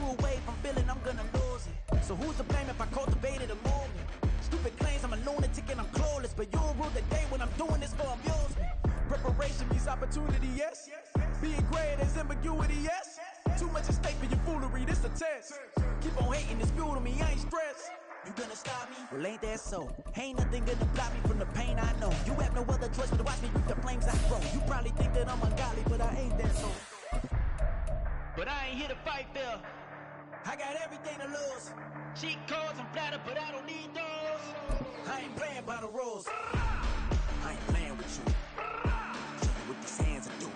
away from feeling I'm gonna lose it. So who's to blame if I cultivated a movement? Stupid claims I'm a lunatic and I'm clueless, but you'll rule the day when I'm doing this for amusement. Preparation means opportunity, yes. Being great is ambiguity, yes. Too much at stake for your foolery, this a test. Keep on hating, it's fuel to me, I ain't stressed. You gonna stop me? Well, ain't that so? Ain't nothing gonna block me from the pain I know. You have no other choice but to watch me reap the flames I grow. You probably think that I'm ungodly, but I ain't that so. But I ain't here to fight fair. I got everything to lose. Cheat codes, I'm flattered, but I don't need those. I ain't playing by the rules. I ain't playing with you. Show you what these hands are doing.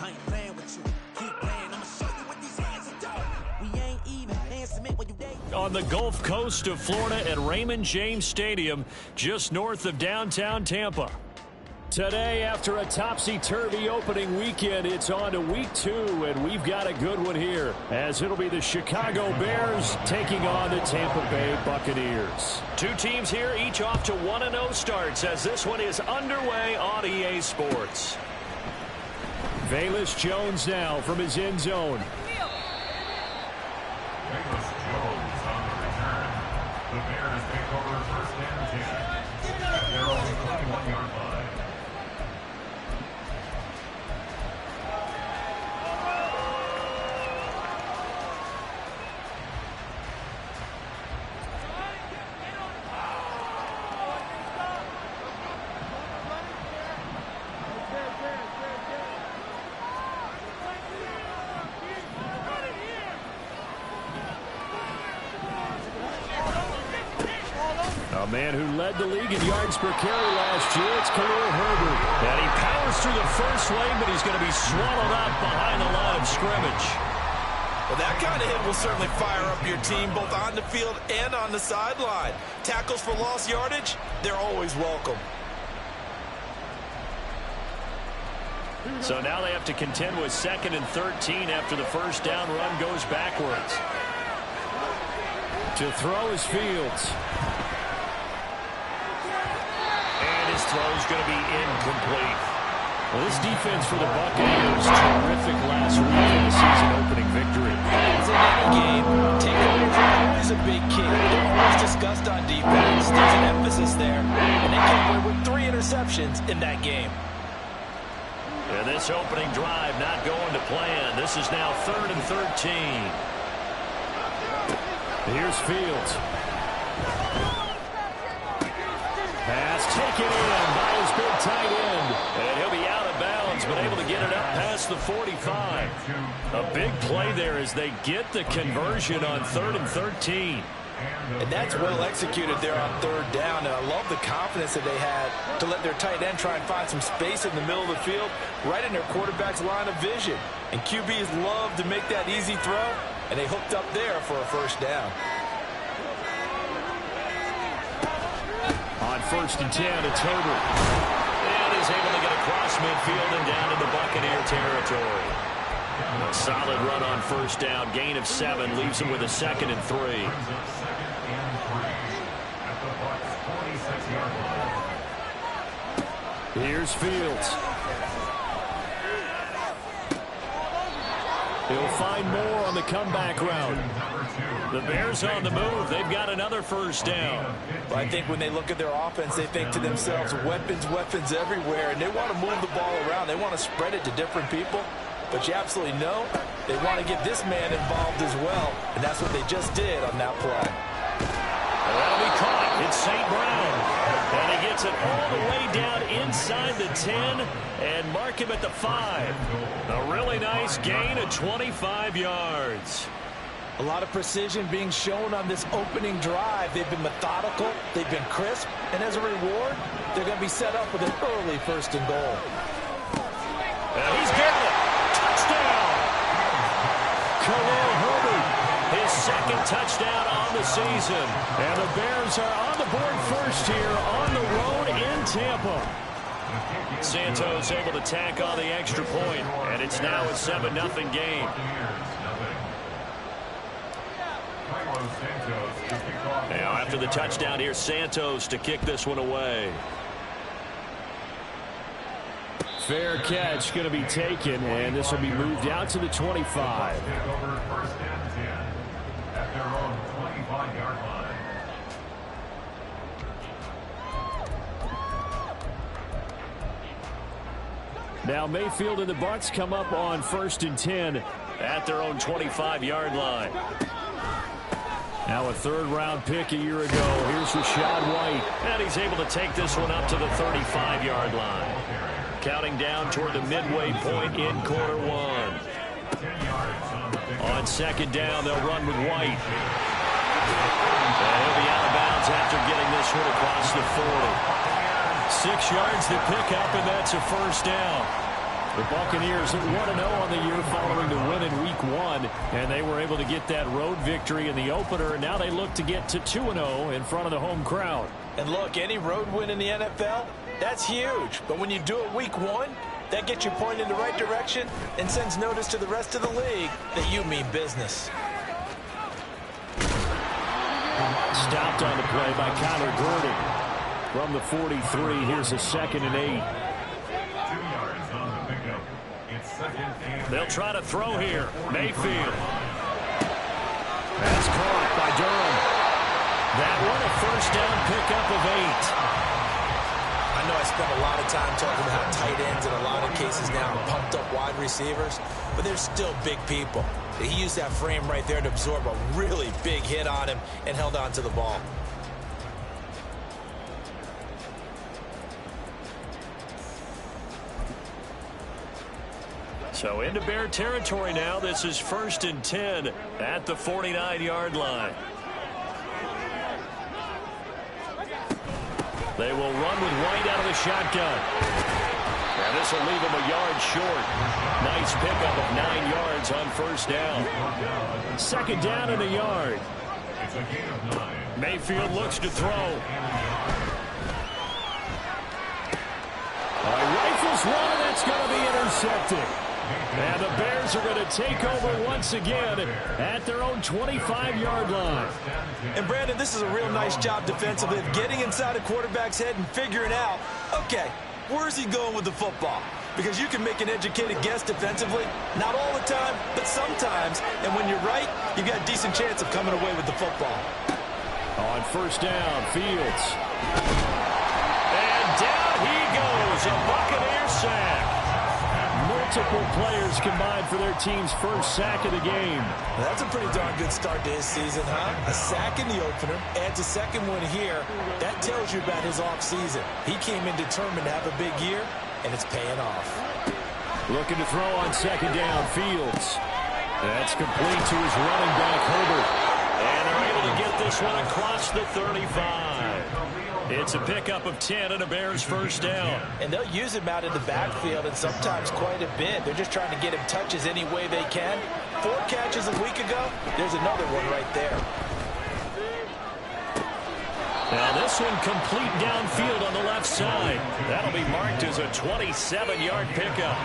I ain't playing with you. Keep playing, I'ma show you what these hands are doing. We ain't even. They ain't submit when you date. On the Gulf Coast of Florida at Raymond James Stadium, just north of downtown Tampa. Today, after a topsy-turvy opening weekend, it's on to week 2, and we've got a good one here, as it'll be the Chicago Bears taking on the Tampa Bay Buccaneers. Two teams here, each off to 1-0 starts, as this one is underway on EA Sports. Velus Jones now from his end zone. Velus Jones on the return. The Bears take over first and 10. They're on the 21-yard line. A man who led the league in yards per carry last year, it's Khalil Herbert. And he powers through the first lane, but he's going to be swallowed up behind the line of scrimmage. Well, that kind of hit will certainly fire up your team, both on the field and on the sideline. Tackles for lost yardage, they're always welcome. So now they have to contend with 2nd and 13 after the first down run goes backwards. To throw is Fields. His throw is going to be incomplete. Well, this defense for the Buccaneers, terrific last week in the season opening victory. As in any game, takeovers are always a big key. They're always discussed on defense. There's an emphasis there, and they came away with 3 interceptions in that game. And this opening drive not going to plan. This is now 3rd and 13. Here's Fields. Pass taken in by his big tight end. And he'll be out of bounds, but able to get it up past the 45. A big play there as they get the conversion on 3rd and 13. And that's well executed there on 3rd down. And I love the confidence that they had to let their tight end try and find some space in the middle of the field, right in their quarterback's line of vision. And QBs love to make that easy throw, and they hooked up there for a first down. On 1st and 10, it's Herbert. And he's able to get across midfield and down into Buccaneer territory. A solid run on 1st down. Gain of 7 leaves him with a 2nd and 3. Here's Fields. He'll find more on the comeback route. The Bears on the move. They've got another first down. Well, I think when they look at their offense, they think to themselves, weapons, weapons everywhere, and they want to move the ball around. They want to spread it to different people. But you absolutely know they want to get this man involved as well, and that's what they just did on that play. That'll be caught. It's St. Brown. And he gets it all the way down inside the 10 and mark him at the 5. A really nice gain of 25 yards. A lot of precision being shown on this opening drive. They've been methodical, they've been crisp, and as a reward, they're going to be set up with an early 1st and goal. And he's getting it. Touchdown! Khalil Herbert, his 2nd touchdown on the season. And the Bears are on the board first here on the road in Tampa. Santos able to tack on the extra point, and it's now a 7-0 game. Now after the touchdown here, Santos to kick this one away. Fair catch going to be taken, and this will be moved out to the 25. Over first and 10 at their own 25-yard line. Now Mayfield and the Bucs come up on 1st and 10 at their own 25-yard line. Now a third-round pick a year ago. Here's Rachaad White. And he's able to take this one up to the 35-yard line. Counting down toward the midway point in quarter one. On 2nd down, they'll run with White. And he'll be out of bounds after getting this one across the 40. 6 yards to pick up, and that's a first down. The Buccaneers 1-0 on the year following the win in Week 1, and they were able to get that road victory in the opener, and now they look to get to 2-0 in front of the home crowd. And look, any road win in the NFL, that's huge. But when you do it Week 1, that gets you pointed in the right direction and sends notice to the rest of the league that you mean business. Stopped on the play by Connor Gordon. From the 43, here's a 2nd and 8. 2 yards on the pickup. It's 2nd and 8. They'll try to throw here. Mayfield. That's caught by Durham. That one a first down pickup of 8. I know I spent a lot of time talking about tight ends in a lot of cases now and pumped up wide receivers, but they're still big people. He used that frame right there to absorb a really big hit on him and held on to the ball. So into Bear territory now. This is 1st and 10 at the 49-yard line. They will run with White out of the shotgun. And this will leave him a yard short. Nice pickup of 9 yards on first down. 2nd down and a yard. Mayfield looks to throw. Rifles one, and that's going to be intercepted. And the Bears are going to take over once again at their own 25-yard line. And, Brandon, this is a real nice job defensively of getting inside a quarterback's head and figuring out, okay, where's he going with the football? Because you can make an educated guess defensively, not all the time, but sometimes. And when you're right, you've got a decent chance of coming away with the football. On first down, Fields. And down he goes, a Buccaneer sack. Multiple players combined for their team's first sack of the game. That's a pretty darn good start to his season, huh? A sack in the opener, adds a second one here. That tells you about his offseason. He came in determined to have a big year, and it's paying off. Looking to throw on 2nd down, Fields. That's complete to his running back, Herbert. And they're able to get this one across the 35. It's a pickup of 10 and a Bears first down. And they'll use him out in the backfield and sometimes quite a bit. They're just trying to get him touches any way they can. 4 catches a week ago. There's another one right there. Now this one complete downfield on the left side. That'll be marked as a 27-yard pickup.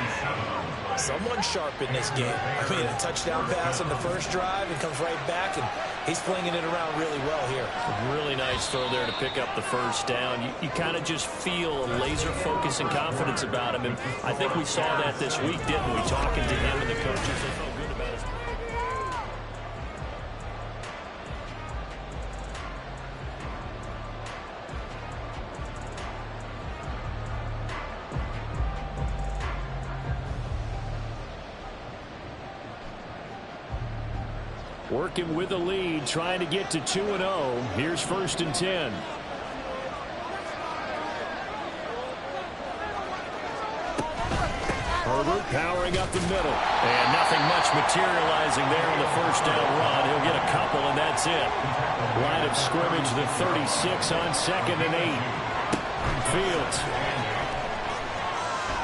Someone sharp in this game. I mean, a touchdown pass on the first drive and comes right back, and he's flinging it around really well here. Really nice throw there to pick up the first down. You kind of just feel a laser focus and confidence about him, and I think we saw that this week, didn't we? Talking to him and the coaches, they felt good about his. Working with the lead, trying to get to 2-0. Here's 1st and 10. Herbert powering up the middle. And nothing much materializing there on the first down run. He'll get a couple, and that's it. Line of scrimmage, the 36 on 2nd and 8. Fields.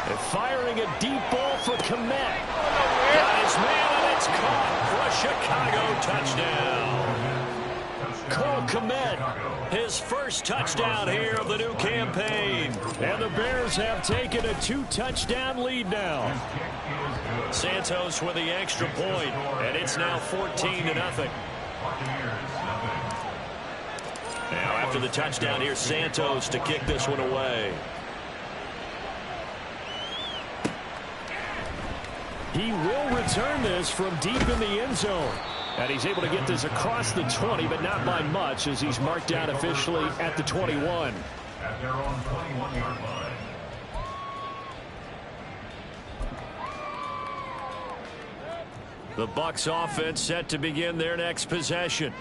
And firing a deep ball for Kmet. Got his man, and it's caught for a Chicago touchdown. Cole Kmet, his first touchdown here of the new campaign. And the Bears have taken a 2-touchdown lead now. Santos with the extra point, and it's now 14-0. Now after the touchdown, here's Santos to kick this one away. He will return this from deep in the end zone. And he's able to get this across the 20, but not by much, as he's marked out officially at the 21. At their own 21-yard line. The Bucs offense set to begin their next possession.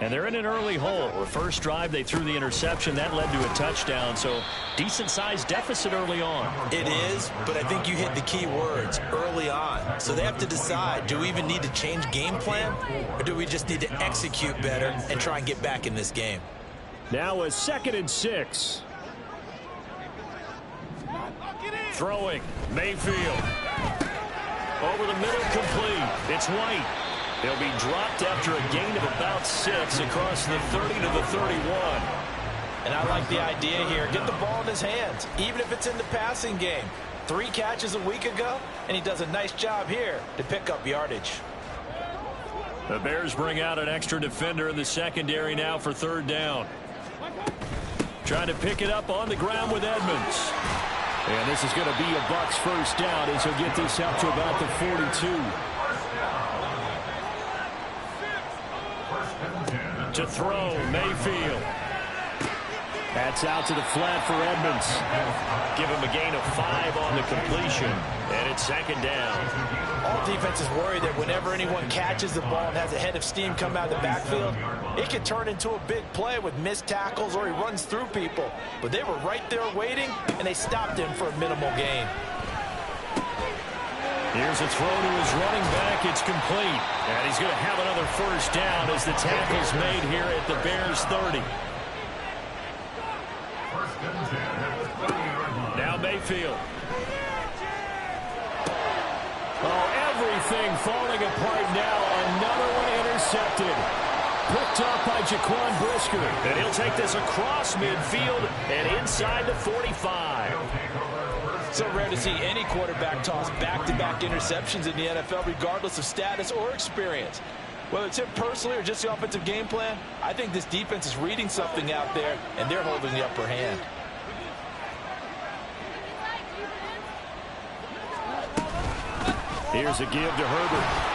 And they're in an early hole. The first drive, they threw the interception. That led to a touchdown, so decent-sized deficit early on. It is, but I think you hit the key words, early on. So they have to decide, do we even need to change game plan, or do we just need to execute better and try and get back in this game? Now a 2nd and 6. Throwing, Mayfield. Over the middle, complete. It's White. He'll be dropped after a gain of about 6 across the 30 to the 31. And I like the idea here. Get the ball in his hands, even if it's in the passing game. 3 catches a week ago, and he does a nice job here to pick up yardage. The Bears bring out an extra defender in the secondary now for 3rd down. Trying to pick it up on the ground with Edmonds. And this is going to be a Bucs 1st down as he'll get this out to about the 42. To throw, Mayfield. That's out to the flat for Edmonds. Give him a gain of 5 on the completion. And it's 2nd down. All defenses worry that whenever anyone catches the ball and has a head of steam come out of the backfield, it can turn into a big play with missed tackles or he runs through people. But they were right there waiting, and they stopped him for a minimal gain. Here's a throw to his running back. It's complete. And he's going to have another 1st down as the tackle's made here at the Bears 30. Now Mayfield. Oh, everything falling apart now. Another one intercepted. Picked off by Jaquan Brisker. And he'll take this across midfield and inside the 45. So rare to see any quarterback toss back-to-back interceptions in the NFL, regardless of status or experience. Whether it's him personally or just the offensive game plan, I think this defense is reading something out there, and they're holding the upper hand. Here's a give to Herbert.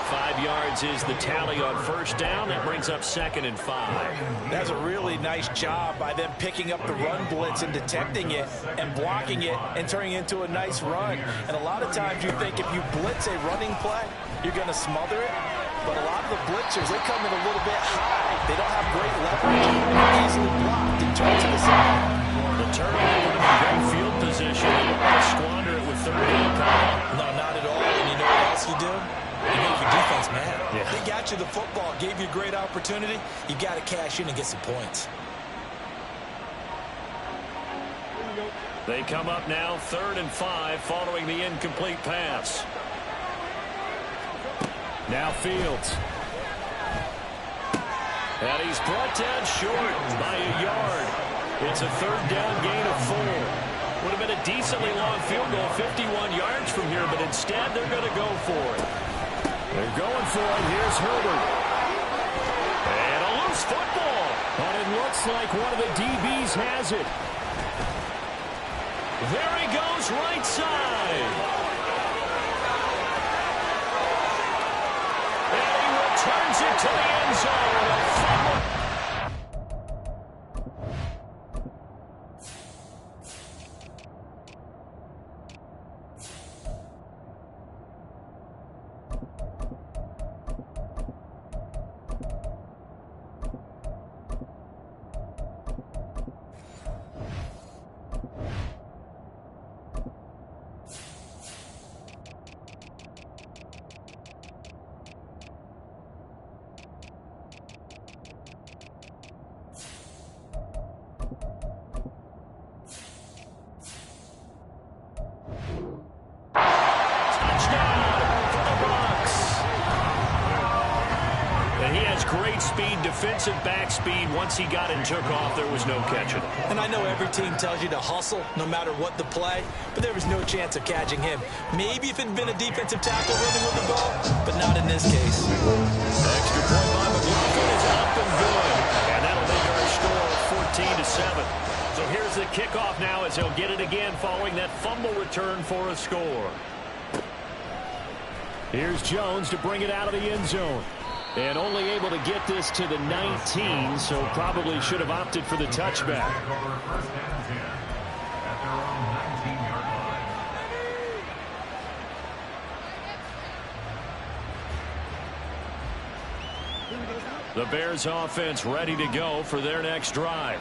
5 yards is the tally on 1st down. That brings up 2nd and 5. That's a really nice job by them picking up the run blitz and detecting it and blocking it and turning it into a nice run. And a lot of times you think if you blitz a running play, you're going to smother it. But a lot of the blitzers, they come in a little bit high. They don't have great leverage and they're easily blocked and turned to the side. The turnover in great field position. You don't want to squander it with 30. No, not at all. And you know what else you do? You make your defense mad. Yeah. They got you the football, gave you a great opportunity. You got to cash in and get some points. They come up now 3rd and 5 following the incomplete pass. Now Fields. And he's brought down short by a yard. It's a 3rd down gain of 4. Would have been a decently long field goal, 51 yards from here, but instead they're going to go for it. They're going for it. Here's Herbert. And a loose football. And it looks like one of the DBs has it. There he goes, right side. And he returns it to the end zone. Great speed, defensive back speed. Once he got and took off, there was no catching. And I know every team tells you to hustle no matter what the play, but there was no chance of catching him. Maybe if it had been a defensive tackle running with the ball, but not in this case. Extra point by McLaughlin is up and good. And that'll make our score 14-7. So here's the kickoff now as he'll get it again following that fumble return for a score. Here's Jones to bring it out of the end zone. And only able to get this to the 19, so probably should have opted for the touchback. First down and 10 at their own 19-yard line. The Bears offense ready to go for their next drive.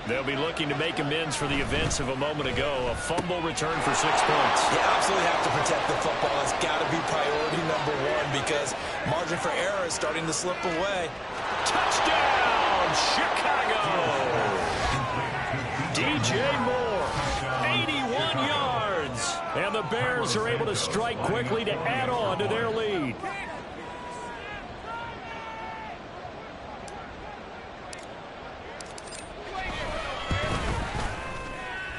They'll be looking to make amends for the events of a moment ago. A fumble return for 6 points. You absolutely have to protect the football. It's got to be priority number one because margin for error is starting to slip away. Touchdown, Chicago! DJ Moore, 81 yards. And the Bears are able to strike quickly to add on to their lead.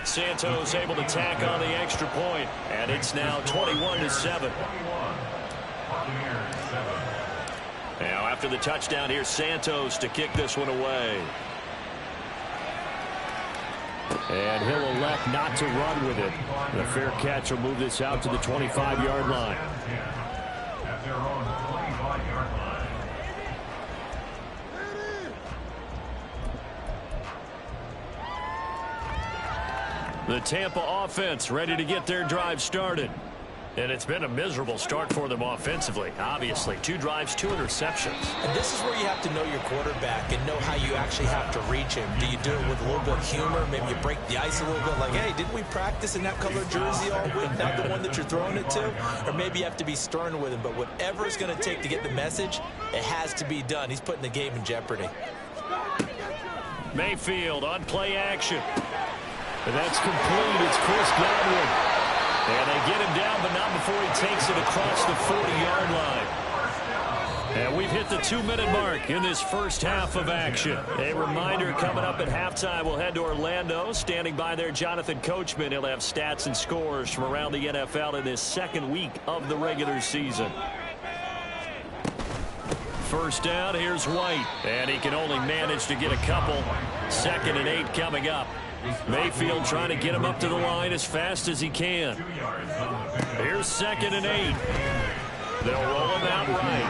Santos able to tack on the extra point, and it's now 21-7. Now after the touchdown, here's Santos to kick this one away. And he'll elect not to run with it. The fair catch will move this out to the 25-yard line. At their own 25-yard line. The Tampa offense ready to get their drive started. And it's been a miserable start for them offensively. Obviously, 2 drives, 2 interceptions. And this is where you have to know your quarterback and know how you actually have to reach him. Do you do it with a little bit of humor? Maybe you break the ice a little bit like, hey, didn't we practice in that color jersey all week? Not the one that you're throwing it to? Or maybe you have to be stern with him. But whatever it's going to take to get the message, it has to be done. He's putting the game in jeopardy. Mayfield on play action. And that's complete. It's Chris Godwin. And they get him down, but not before he takes it across the 40-yard line. And we've hit the 2-minute mark in this first half of action. A reminder coming up at halftime, we'll head to Orlando. Standing by there, Jonathan Coachman. He'll have stats and scores from around the NFL in this second week of the regular season. First down, here's White. And he can only manage to get a couple. 2nd and 8 coming up. Mayfield trying to get him up to the line as fast as he can. Here's 2nd and 8. They'll roll him out right.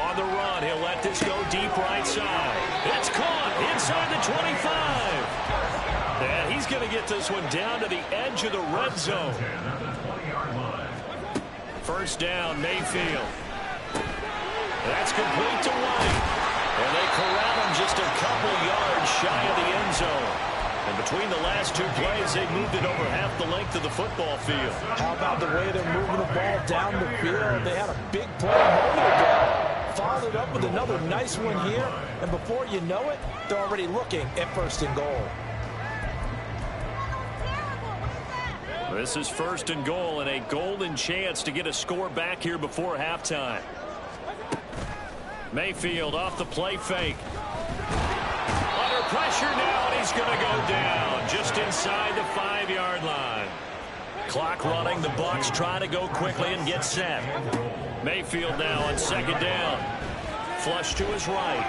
On the run, he'll let this go deep right side. It's caught inside the 25. And he's going to get this one down to the edge of the red zone. First down, Mayfield. That's complete to White. And they corral him just a couple yards shy of the end zone. And between the last 2 plays, they moved it over half the length of the football field. How about the way they're moving the ball down the field? They had a big play a moment ago. Followed up with another nice one here. And before you know it, they're already looking at 1st and goal. This is 1st and goal and a golden chance to get a score back here before halftime. Mayfield off the play fake. Under pressure now, and he's going to go down just inside the 5-yard line. Clock running. The Bucs trying to go quickly and get set. Mayfield now on 2nd down. Flush to his right.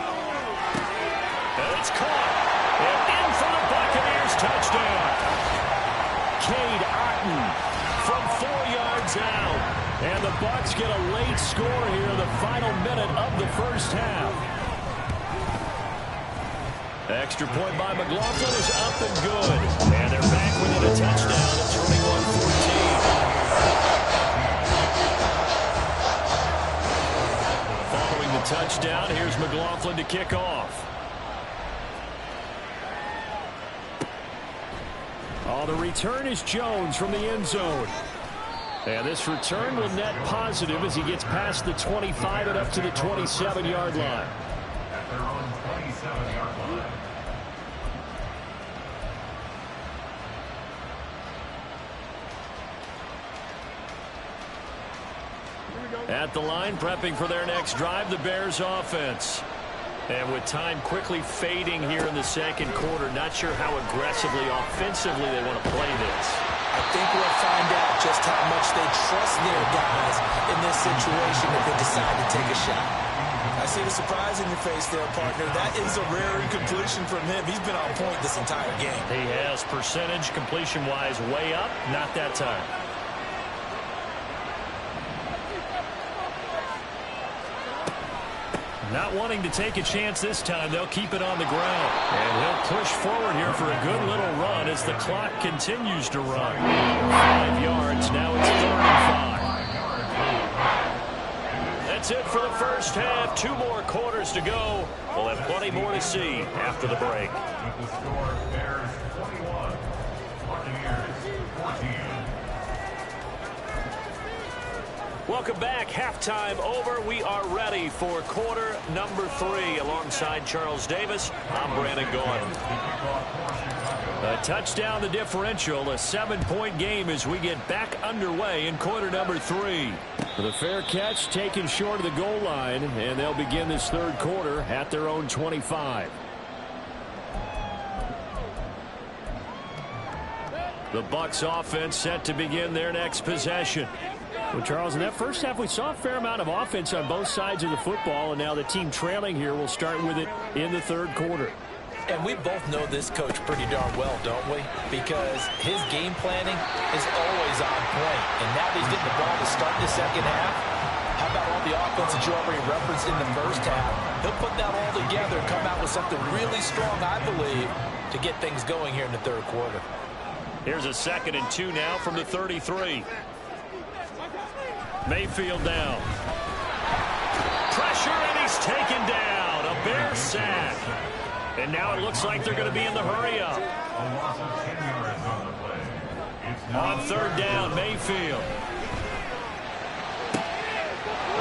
And it's caught. And in for the Buccaneers touchdown. Cade Otton from 4 yards out. And the Bucs get a late score here in the final minute of the first half. Extra point by McLaughlin is up and good. And they're back within a touchdown at 21-14. Following the touchdown, here's McLaughlin to kick off. Oh, the return is Jones from the end zone. And this return will net positive as he gets past the 25 and up to the 27-yard line. At their own 27-yard line. At the line, prepping for their next drive, the Bears offense. And with time quickly fading here in the second quarter, not sure how aggressively, offensively they want to play this. I think we'll find out just how much they trust their guys in this situation if they decide to take a shot. I see the surprise in your face there, partner. That is a rare incompletion from him. He's been on point this entire game. He has percentage completion-wise way up, not that time. Not wanting to take a chance this time, they'll keep it on the ground. And he'll push forward here for a good little run as the clock continues to run. 5 yards, now it's 3rd and 5. That's it for the first half. 2 more quarters to go. We'll have plenty more to see after the break. With the score, Bears 21, Buccaneers 14. Welcome back. Halftime over. We are ready for quarter number 3. Alongside Charles Davis, I'm Brandon Gaudin. A touchdown the differential. A 7-point game as we get back underway in quarter number 3. The fair catch taken short of the goal line, and they'll begin this 3rd quarter at their own 25. The Bucs offense set to begin their next possession. Well, Charles, in that first half, we saw a fair amount of offense on both sides of the football, and now the team trailing here will start with it in the 3rd quarter. And we both know this coach pretty darn well, don't we? Because his game planning is always on point. And now that he's getting the ball to start the 2nd half, how about all the offense that you already referenced in the first half? He'll put that all together and come out with something really strong, I believe, to get things going here in the 3rd quarter. Here's a 2nd and 2 now from the 33. Mayfield down. Pressure, and he's taken down. A Bear sack. And now it looks like they're going to be in the hurry-up. On 3rd down, Mayfield.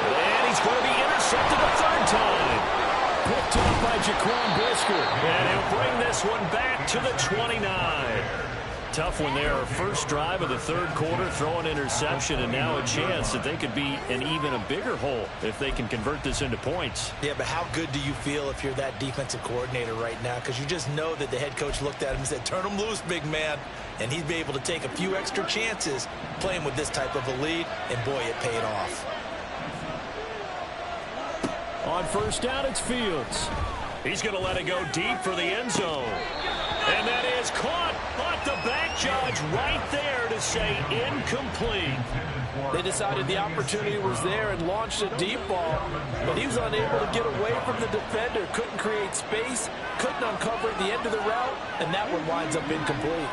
And he's going to be intercepted a 3rd time. Picked up by Jaquan Brisker. And he'll bring this one back to the 29. Tough one there. First drive of the 3rd quarter, throw an interception, and now a chance that they could be in even a bigger hole if they can convert this into points. Yeah, but how good do you feel if you're that defensive coordinator right now? Because you just know that the head coach looked at him and said, turn him loose, big man. And he'd be able to take a few extra chances playing with this type of a lead, and boy, it paid off. On 1st down, it's Fields. He's going to let it go deep for the end zone. And that is caught, but the back judge right there to say incomplete. They decided the opportunity was there and launched a deep ball, but he was unable to get away from the defender, couldn't create space, couldn't uncover the end of the route, and that one winds up incomplete.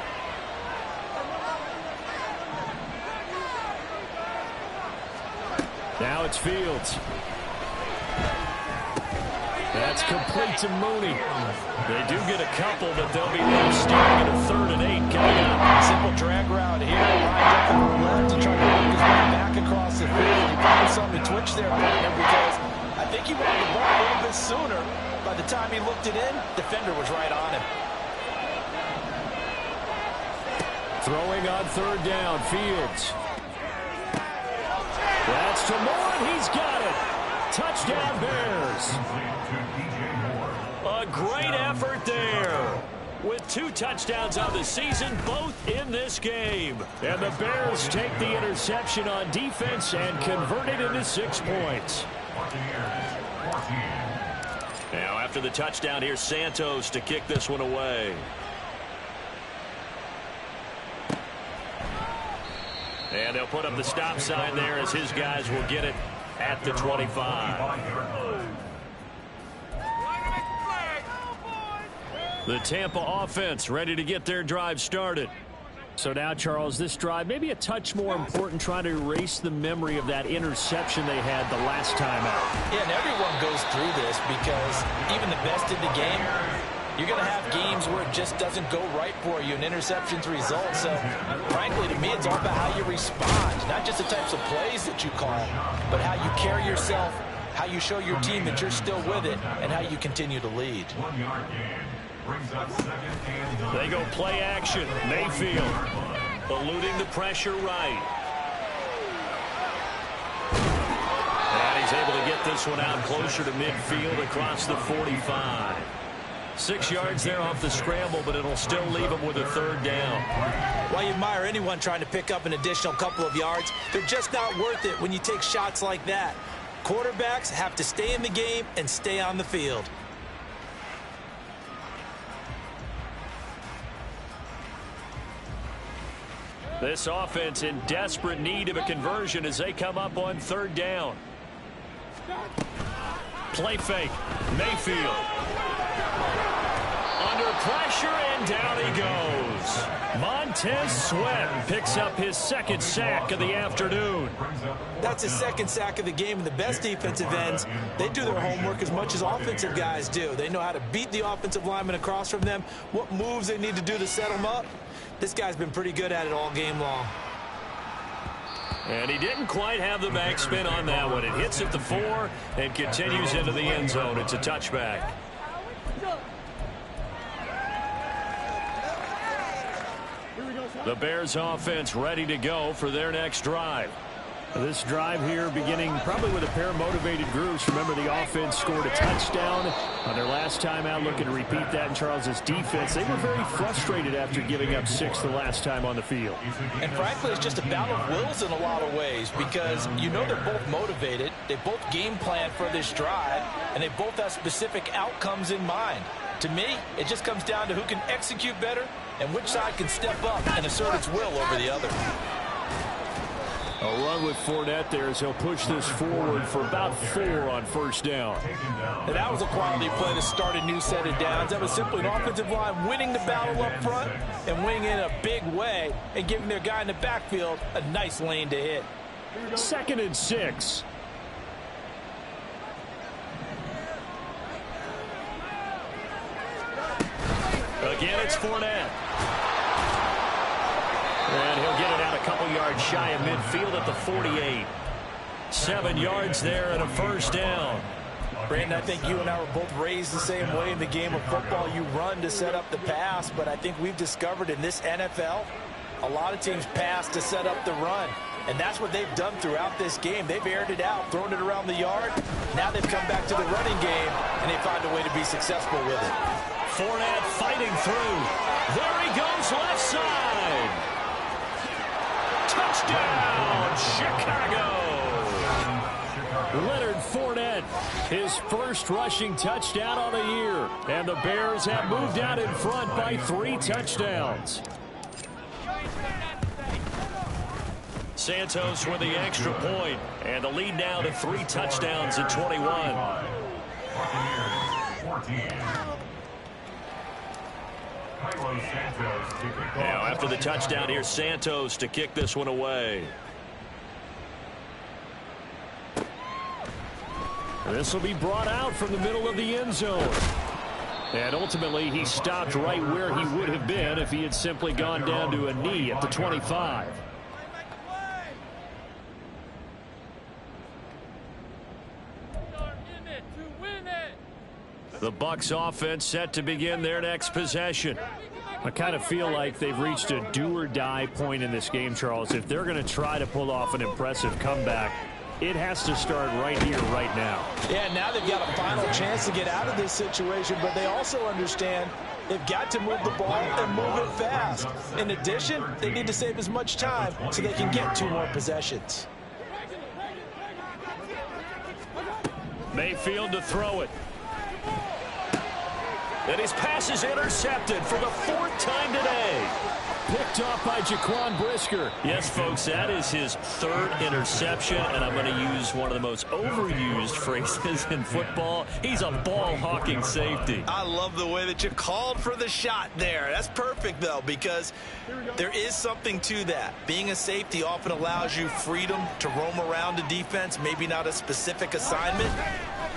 Now it's Fields. That's complete to Mooney. They do get a couple, but they'll be left starting at a 3rd and 8 coming up. Simple drag route here. Lined up on the left and trying to work his way back across the field. He probably saw me twitch there, partner, because I think he wanted the ball a little bit sooner. By the time he looked it in, defender was right on him. Throwing on 3rd down, Fields. That's to Moore, and he's got it. Touchdown, Bears. A great effort there. With 2 touchdowns on the season, both in this game. And the Bears take the interception on defense and convert it into 6 points. Now after the touchdown, here's Santos to kick this one away. And they'll put up the stop sign there as his guys will get it at the 25. The Tampa offense ready to get their drive started. So now, Charles, this drive maybe a touch more important, trying to erase the memory of that interception they had the last time out. Yeah, and everyone goes through this because even the best in the game, you're going to have games where it just doesn't go right for you, and interceptions result. So, frankly, to me, it's all about how you respond, not just the types of plays that you call, but how you carry yourself, how you show your team that you're still with it, and how you continue to lead. 1 yard gain. Brings up 2nd and 9. They go play action. Mayfield eluding the pressure right. And he's able to get this one out closer to midfield across the 45. 6 yards there off the scramble, but it'll still leave him with a 3rd down. Why you admire anyone trying to pick up an additional couple of yards? They're just not worth it when you take shots like that. Quarterbacks have to stay in the game and stay on the field. This offense in desperate need of a conversion as they come up on 3rd down. Play fake. Mayfield. Under pressure, and down he goes. Montez Sweat picks up his second sack of the afternoon. That's his second sack of the game. And the best defensive ends, they do their homework as much as offensive guys do. They know how to beat the offensive lineman across from them, what moves they need to do to set them up. This guy's been pretty good at it all game long. And he didn't quite have the backspin on that one. It hits at the 4 and continues into the end zone. It's a touchback. The Bears offense ready to go for their next drive. This drive here beginning probably with a pair of motivated groups. Remember, the offense scored a touchdown on their last time out. Looking to repeat that in Charles's defense. They were very frustrated after giving up 6 the last time on the field. And frankly, it's just a battle of wills in a lot of ways because you know they're both motivated. They both game plan for this drive, and they both have specific outcomes in mind. To me, it just comes down to who can execute better and which side can step up and assert its will over the other. A run with Fournette there as he'll push this forward for about 4 on first down. And that was a quality play to start a new set of downs. That was simply an offensive line winning the battle up front and winning in a big way and giving their guy in the backfield a nice lane to hit. 2nd and 6. Again, it's Fournette. And he'll get it out a couple yards shy of midfield at the 48. 7 yards there and a first down. Brandon, I think you and I were both raised the same way in the game of football. You run to set up the pass, but I think we've discovered in this NFL, a lot of teams pass to set up the run. And that's what they've done throughout this game. They've aired it out, thrown it around the yard. Now they've come back to the running game, and they find a way to be successful with it. Fournette fighting through. There he goes, left side. Touchdown, Chicago. Leonard Fournette, his first rushing touchdown on the year. And the Bears have moved out in front by 3 touchdowns. Santos with the extra point, and the lead now to 3 touchdowns at 21. Now after the touchdown here, Santos to kick this one away. This will be brought out from the middle of the end zone. And ultimately, he stopped right where he would have been if he had simply gone down to a knee at the 25. The Bucs offense set to begin their next possession. I kind of feel like they've reached a do-or-die point in this game, Charles. If they're going to try to pull off an impressive comeback, it has to start right here, right now. Yeah, now they've got a final chance to get out of this situation, but they also understand they've got to move the ball and move it fast. In addition, they need to save as much time so they can get 2 more possessions. Mayfield to throw it. And his pass is intercepted for the 4th time today. Picked off by Jaquan Brisker. Yes, folks, that is his 3rd interception, and I'm going to use one of the most overused phrases in football. He's a ball-hawking safety. I love the way that you called for the shot there. That's perfect, though, because there is something to that. Being a safety often allows you freedom to roam around a defense, maybe not a specific assignment.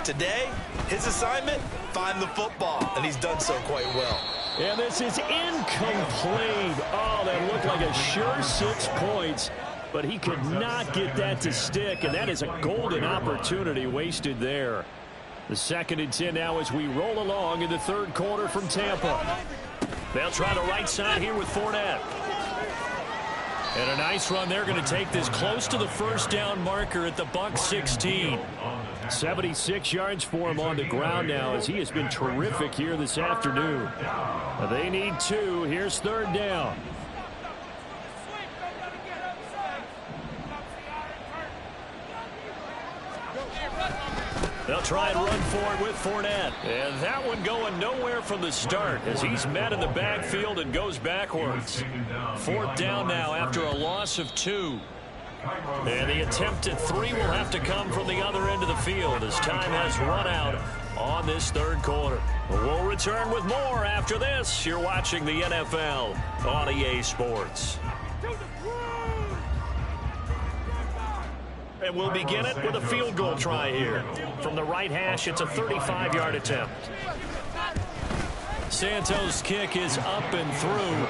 Today, his assignment, find the football, and he's done so quite well. And this is incomplete. Oh, that looked like a sure 6 points, but he could not get that to stick, and that is a golden opportunity wasted there. The 2nd and 10 now as we roll along in the 3rd quarter from Tampa. They'll try the right side here with Fournette. And a nice run. They're going to take this close to the first down marker at the Bucs 16. 76 yards for him on the ground now as he has been terrific here this afternoon. They need 2. Here's 3rd down. They'll try and run forward with Fournette. And that one going nowhere from the start as he's met in the backfield and goes backwards. 4th down now after a loss of 2. And the attempt at 3 will have to come from the other end of the field as time has run out on this third quarter. We'll return with more after this. You're watching the NFL on EA Sports. And we'll begin it with a field goal try here. From the right hash, it's a 35-yard attempt. Santos' kick is up and through.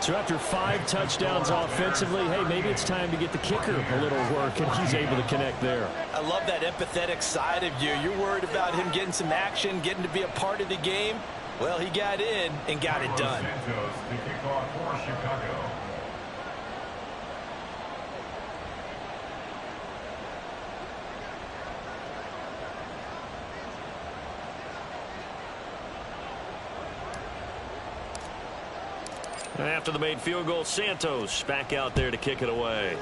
So after 5 touchdowns offensively, hey, maybe it's time to get the kicker a little work, and he's able to connect there. I love that empathetic side of you. You're worried about him getting some action, getting to be a part of the game. Well, he got in and got it done. Santos to kick off for Chicago. And after the made field goal, Santos back out there to kick it away.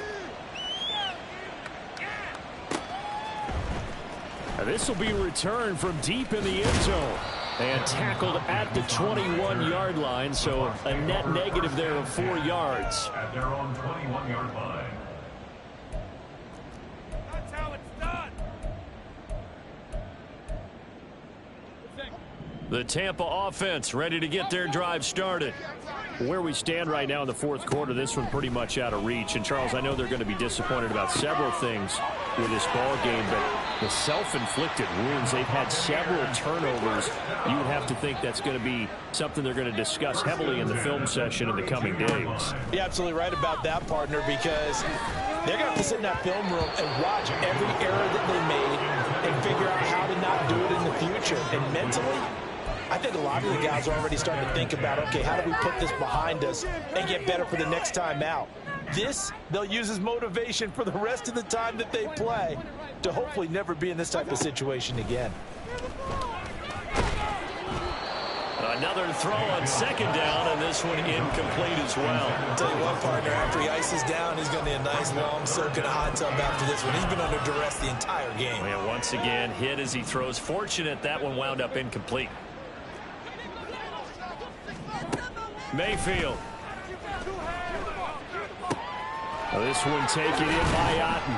And this will be returned from deep in the end zone and tackled at the 21-yard line, so a net negative there of 4 yards. At their own 21-yard line. That's how it's done. The Tampa offense ready to get their drive started. Where we stand right now in the fourth quarter, this one pretty much out of reach. And, Charles, I know they're going to be disappointed about several things with this ball game, but the self-inflicted wounds, they've had several turnovers. You would have to think that's going to be something they're going to discuss heavily in the film session in the coming days. You're absolutely right about that, partner, because they're going to have to sit in that film room and watch every error that they made and figure out how to not do it in the future. And mentally, I think a lot of the guys are already starting to think about, okay, how do we put this behind us and get better for the next time out? This, they'll use as motivation for the rest of the time that they play to hopefully never be in this type of situation again. Another throw on second down, and this one incomplete as well. I'll tell you what, partner, after he ices down, he's going to need a nice long soak in a hot tub after this one. He's been under duress the entire game. And once again, hit as he throws. Fortunate that one wound up incomplete. Mayfield. This one taken in by Otten.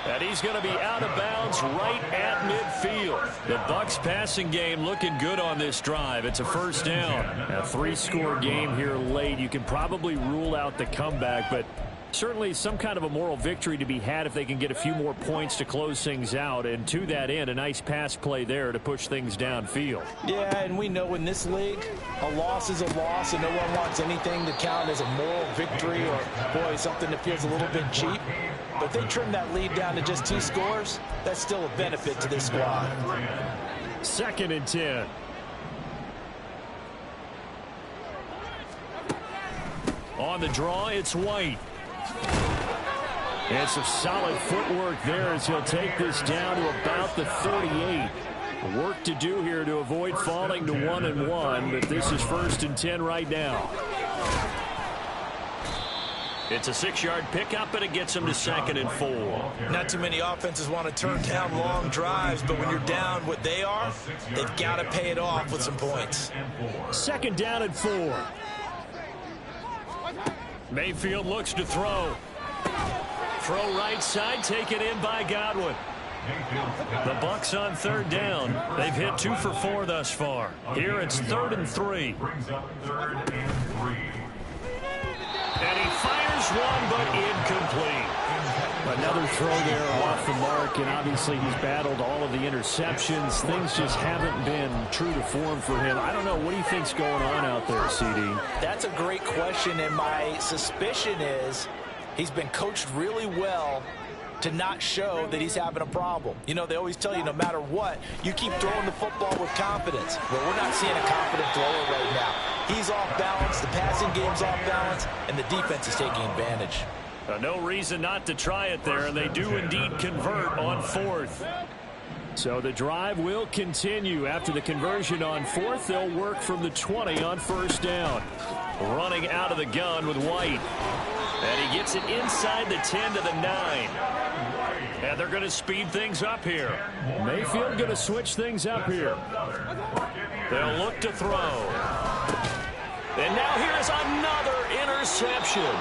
And he's going to be out of bounds right at midfield. The Bucs passing game looking good on this drive. It's a first down. A 3-score game here late. You can probably rule out the comeback, but certainly some kind of a moral victory to be had if they can get a few more points to close things out. And to that end, a nice pass play there to push things downfield. Yeah, and we know in this league, a loss is a loss, and no one wants anything to count as a moral victory or, boy, something that feels a little bit cheap. But if they trim that lead down to just 2 scores, that's still a benefit to this squad. 2nd and 10. On the draw, it's White. And some solid footwork there as he'll take this down to about the 38. Work to do here to avoid falling to 1-1, but this is 1st and 10 right now. It's a 6-yard pickup, and it gets them to 2nd and 4. Not too many offenses want to turn down long drives, but when you're down what they are, they've got to pay it off with some points. 2nd down and 4. Mayfield looks to throw. Throw right side, taken in by Godwin. The Bucs on 3rd down. They've hit 2 for 4 thus far. Here it's 3rd and 3. Brings up 3rd and 3. And he fires one, but incomplete. Another throw there off the mark, and obviously he's battled all of the interceptions. Things just haven't been true to form for him. I don't know. What do you think's going on out there, CD? That's a great question, and my suspicion is he's been coached really well to not show that he's having a problem. You know, they always tell you no matter what, you keep throwing the football with confidence. Well, we're not seeing a confident thrower right now. He's off balance, the passing game's off balance, and the defense is taking advantage. No reason not to try it there, and they do indeed convert on 4th. So the drive will continue. After the conversion on 4th, they'll work from the 20 on 1st down. Running out of the gun with White. And he gets it inside the 10 to the 9. And they're going to speed things up here. Mayfield going to switch things up here. They'll look to throw. And now here's another interception.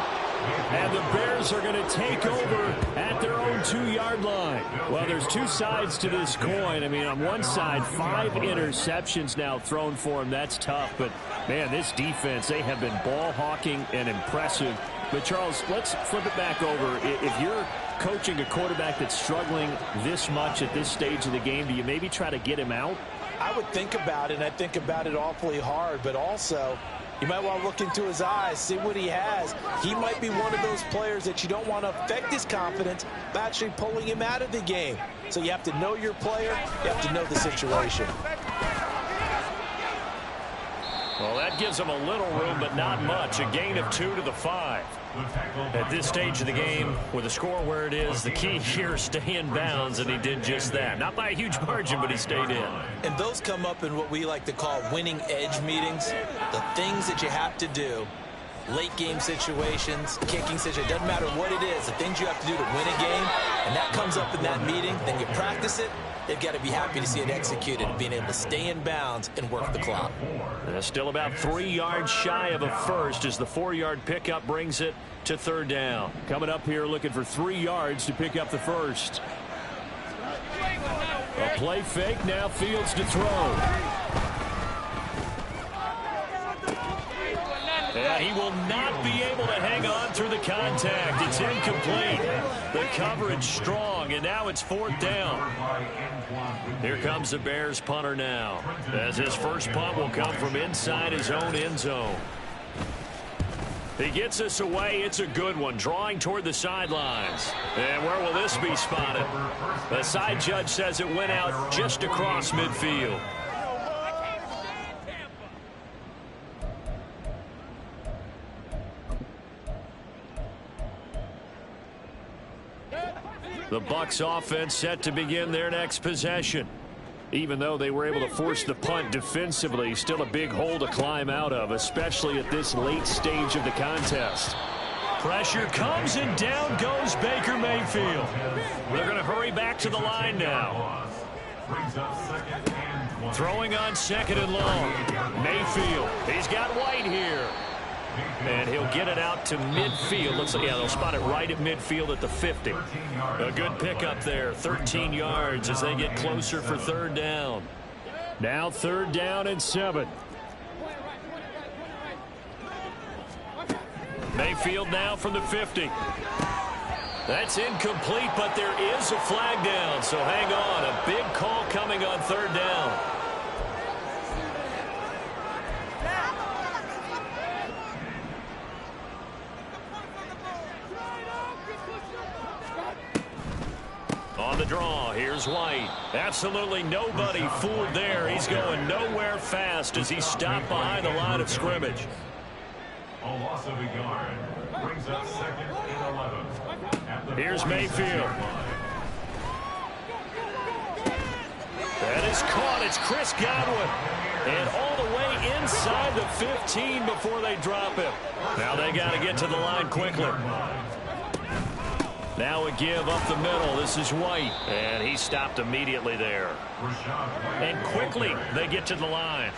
And the Bears are going to take over at their own 2-yard line. Well, there's two sides to this coin. I mean, on one side, 5 interceptions now thrown for him. That's tough. But, man, this defense, they have been ball hawking and impressive. But, Charles, let's flip it back over. If you're coaching a quarterback that's struggling this much at this stage of the game, do you maybe try to get him out? I would think about it, and I think about it awfully hard. But also, you might want to look into his eyes, see what he has. He might be one of those players that you don't want to affect his confidence by actually pulling him out of the game. So you have to know your player. You have to know the situation. Well, that gives them a little room, but not much. A gain of 2 to the 5. At this stage of the game, with the score where it is, the key here is stay in bounds, and he did just that. Not by a huge margin, but he stayed in. And those come up in what we like to call winning edge meetings. The things that you have to do, late game situations, kicking situations, doesn't matter what it is, the things you have to do to win a game, and that comes up in that meeting, then you practice it. They've got to be happy to see it executed, being able to stay in bounds and work the clock. Still about 3 yards shy of a first as the 4-yard pickup brings it to 3rd down. Coming up here looking for 3 yards to pick up the first. A play fake, now Fields to throw. And he will not be able to hang on through the contact. It's incomplete. The coverage strong, and now it's 4th down. Here comes the Bears punter now, as his first punt will come from inside his own end zone. He gets us away. It's a good one, drawing toward the sidelines. And where will this be spotted? The side judge says it went out just across midfield. The Bucs offense set to begin their next possession. Even though they were able to force the punt defensively, still a big hole to climb out of, especially at this late stage of the contest. Pressure comes, and down goes Baker Mayfield. They're going to hurry back to the line now. Throwing on 2nd and long. Mayfield, he's got White here. And he'll get it out to midfield. Looks like, yeah, they'll spot it right at midfield at the 50. A good pickup there, 13 yards as they get closer for 3rd down. Now 3rd down and 7. Mayfield now from the 50. That's incomplete, but there is a flag down, so hang on. A big call coming on 3rd down. On the draw, here's White. Absolutely nobody fooled there. He's going nowhere fast as he's stopped behind the line of scrimmage. A loss of a yard brings up 2nd and 11. Here's Mayfield. That is caught. It's Chris Godwin. And all the way inside the 15 before they drop him. Now they got to get to the line quickly. Now a give up the middle. This is White. And he stopped immediately there. And quickly they get to the line.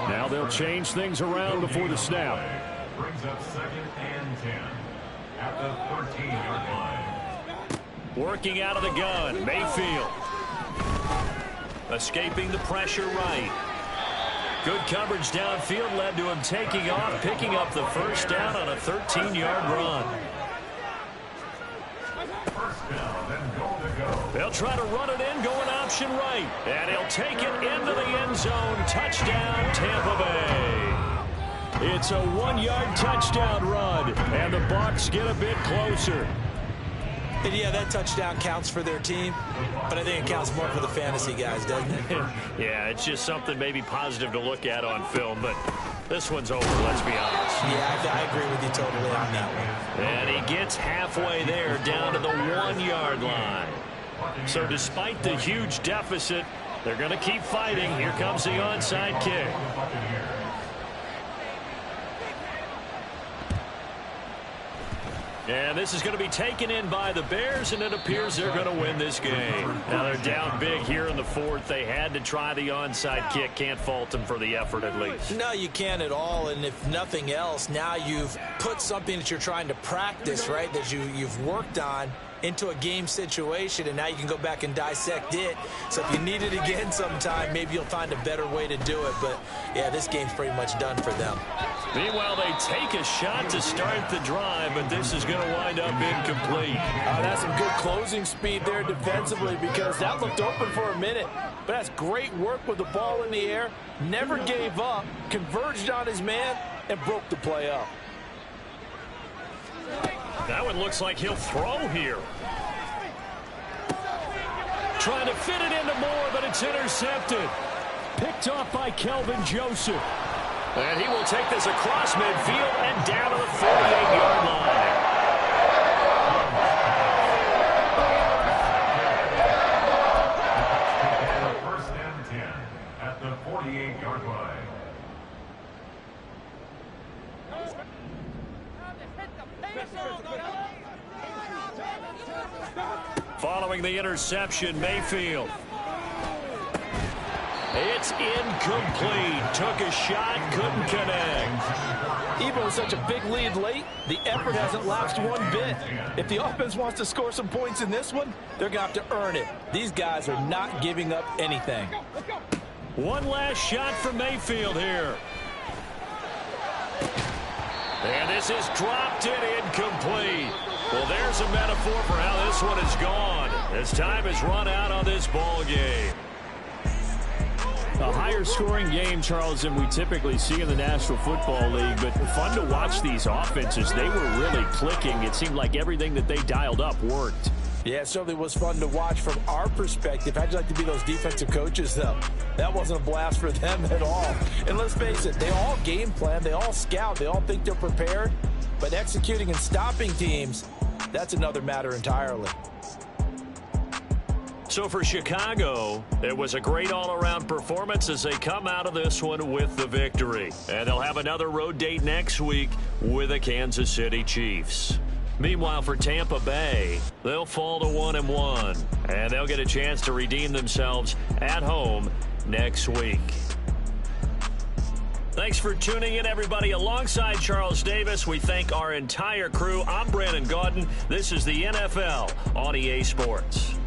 Now they'll change things around before the snap. Brings up 2nd and 10 at the 13-yard line. Working out of the gun. Mayfield. Escaping the pressure right. Good coverage downfield led to him taking off, picking up the first down on a 13-yard run. They'll try to run it in, going option right. And he'll take it into the end zone. Touchdown, Tampa Bay. It's a 1-yard touchdown run, and the Bucs get a bit closer. And yeah, that touchdown counts for their team, but I think it counts more for the fantasy guys, doesn't it? Yeah, it's just something maybe positive to look at on film, but this one's over, let's be honest. Yeah, I agree with you totally on that one. And he gets halfway there, down to the 1-yard line. So despite the huge deficit, they're going to keep fighting. Here comes the onside kick. And this is going to be taken in by the Bears, and it appears they're going to win this game. Now they're down big here in the fourth. They had to try the onside kick. Can't fault them for the effort at least. No, you can't at all. And if nothing else, now you've put something that you're trying to practice, right, that you've worked on into a game situation, and now you can go back and dissect it. So if you need it again sometime, maybe you'll find a better way to do it. But, yeah, this game's pretty much done for them. Meanwhile, they take a shot to start the drive, but this is going to wind up incomplete. That's some good closing speed there defensively, because that looked open for a minute. But that's great work with the ball in the air. Never gave up, converged on his man, and broke the play up. That one looks like he'll throw here. Trying to fit it into Moore, but it's intercepted. Picked off by Kelvin Joseph. And he will take this across midfield and down to the 48-yard line. First and 10 at the 48-yard line. Following the interception, Mayfield. It's incomplete. Took a shot, couldn't connect. Even with such a big lead late, the effort hasn't lapsed one bit. If the offense wants to score some points in this one, they're going to have to earn it. These guys are not giving up anything. One last shot from Mayfield here. And this is dropped in incomplete. Well, there's a metaphor for how this one is gone. As time has run out on this ball game. A higher scoring game, Charles, than we typically see in the National Football League, but fun to watch these offenses. They were really clicking. It seemed like everything that they dialed up worked. Yeah, it certainly was fun to watch from our perspective. How'd you like to be those defensive coaches, though? That wasn't a blast for them at all. And let's face it, they all game plan, they all scout, they all think they're prepared, but executing and stopping teams, that's another matter entirely. So for Chicago, it was a great all-around performance as they come out of this one with the victory. And they'll have another road date next week with the Kansas City Chiefs. Meanwhile, for Tampa Bay, they'll fall to 1-1, and they'll get a chance to redeem themselves at home next week. Thanks for tuning in, everybody. Alongside Charles Davis, we thank our entire crew. I'm Brandon Gaudin. This is the NFL on EA Sports.